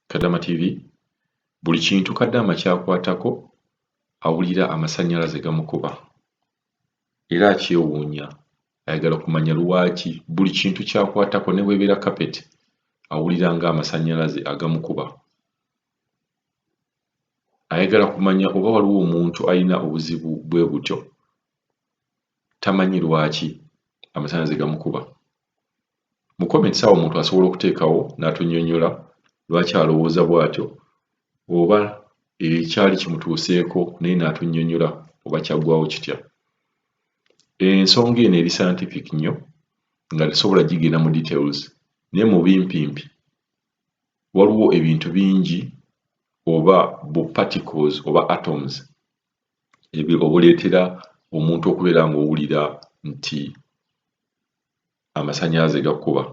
Kadama TV buli kintu Kadama kyakwatako awulira amasannyalaze gamukuba era akyewuunya ayagala kumanya lwaki buli kintu kyakwatako ne bw'ebeera kapeti awulira nga amasannyalaze agamukuba. Ayagala kumanya oba waliwo omuntu alina obuzibu bwe butyo tamanyi lwaki amasannyalaze gamukuba. Mu comments awo omuntu asobola okuteekawo n'atunnyonnyola lwaki alowooza bw'atyo oba ekyali kimutuuseeko naye n'atunnyonnyola oba kyaggwawo kitya. Ensonga eno eri scientific nnyo nga tesobola gigenda mu details naye mu bimpimpi waliwo ebintu bingi oba bu particles oba atoms obuleetera omuntu okubeera ng'owulira nti amasannyalaze gakuba.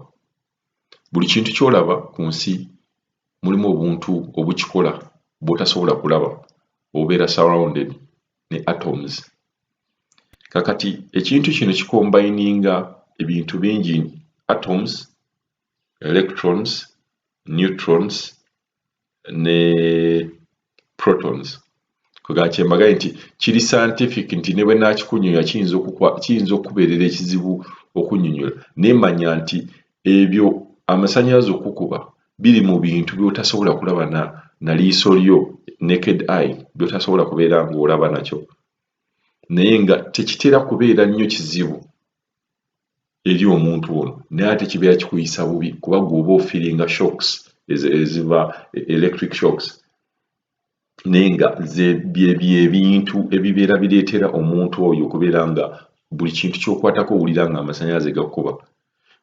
Buli kintu ky'olaba ku nsi mulimu obuntu obukikola bw'otasobola kulaba obeera surrounded ne atoms. Kakati ekintu kino kikombayininga ebintu bingi atoms, electrons, neutrons ne protons. Kwegamba kyembagaye nti kiri scientific nti ne bwe nnakikunnyonnyola kiyinza okukubeerera ekizibu okunnyonnyola naye manya nti ebyo amasannyalaze okukuba biri mu bintu by'otasobola kulaba na liiso lyo naked eye by'otasobola kubeera ng'olaba nakyo naye nga tekitera kubeera nnyo kizibu eri omuntu ono naye ate kibeera kikuyisa bubi kuba gw'oba ofiiringa shocks eziva electric shocks naye nga byebintu ebibeera bireetera omuntu oyo okubeera nga buli kintu ky'okwatako owulira nga amasannyalaze gakuba.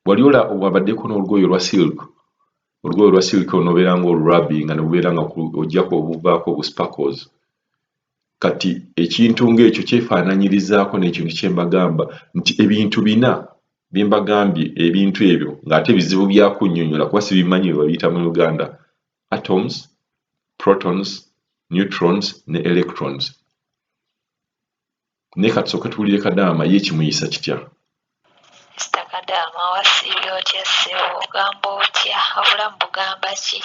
Wali wabaddeko n'olugoye olwa silk, olugoye olwa silk onoobeera ng'olurabi nga ne bubeera nga ojjako obuvaako bu sparkles. Kati ekintu ng'ekyo kyefaanaanyirizaako n'ekintu kye mbagamba nti ebintu bina bye mbagambye ebintu ebyo ng'ate bizibu bya kunnyonnyola kuba sibimanyi bwe babiyita mu Uganda: atoms, protons, neutrons ne electrons. Naye kati tusooke tuwulire Kadama ye kimuyisa kitya. Mr. Kadama wasiibye otya ssebo, ogamba otya, obulamu bugamba ki?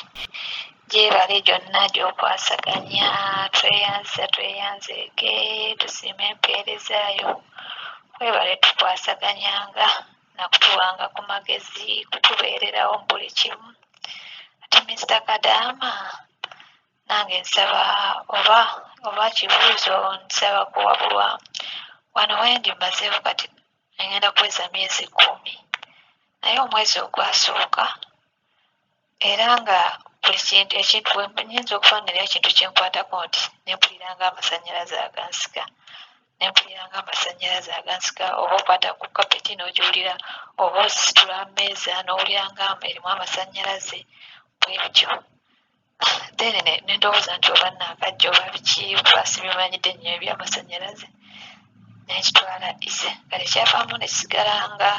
Gyebale gyonna gy'okwasaganya, tweyanzeege tusiime empeerezaayo. Webale tukwasaganyanga nakutuwanga ku magezi kutubeererawo mu buli kimu. Ati Mr. Kadama nange nsaba oba kibuuzo nsaba kuwabulwa. Wano wendi mmazeewo kati ngenda kuweza myezi 10 naye omwezi ogwasooka era nga buli ekintu nyinza okufaanira ekintu kyenkwatako nti nempuliranga amasannyalaze agansika oba okwata ku kapeti n'ogiwulira oba ositula mmeeza n'owuliranga erimu amasannyalaze bwe bityo. Then ne ndowooza nti oba naakajja oba biki kuba sibimanyidde nnyo ebyamasannyalaze nekitwala ise kale kyavaamu ne kisigala nga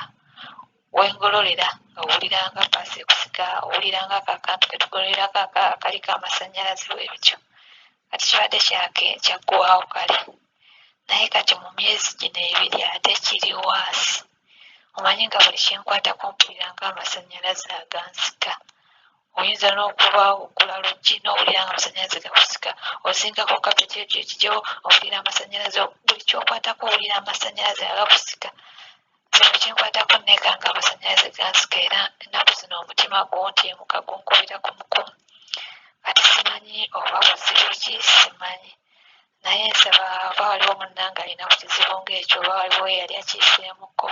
wengololera nga owuliranga paasi ekusika owuliranga akakantu ketugololerako akaliko amasannyalaze bwe bityo. Kati kibadde kyaggwawo kale naye kati mu myezi gino 2 ate kiri waasi. Omanyi nga buli kyenkwatako mpuliranga amasannyalaze agansika. Oyinza n'okuba ogula luggi n'owulira nga amasannyalaze gakusika, ozingako kapeti ekyo ekigyo owulira amasannyalaze, buli kyokwatako owulira amasannyalaze agakusika. Kino kyenkwatako neekanga amasannyalaze gansika era ennaku zino omutima guntyemuka gunkubira ku mukono. Kati simanyi oba buzibu ki simanyi naye nsaba oba waliwo munnange alina ku kizibu ng'ekyo oba waliwo eyali akiiseemuko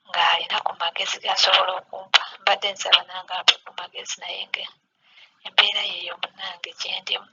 ng'alina ku magezi g'asobola okumpa mbadde nsaba nange ampe ku magezi naye nga embeera yeeyo munnange gye ndimu.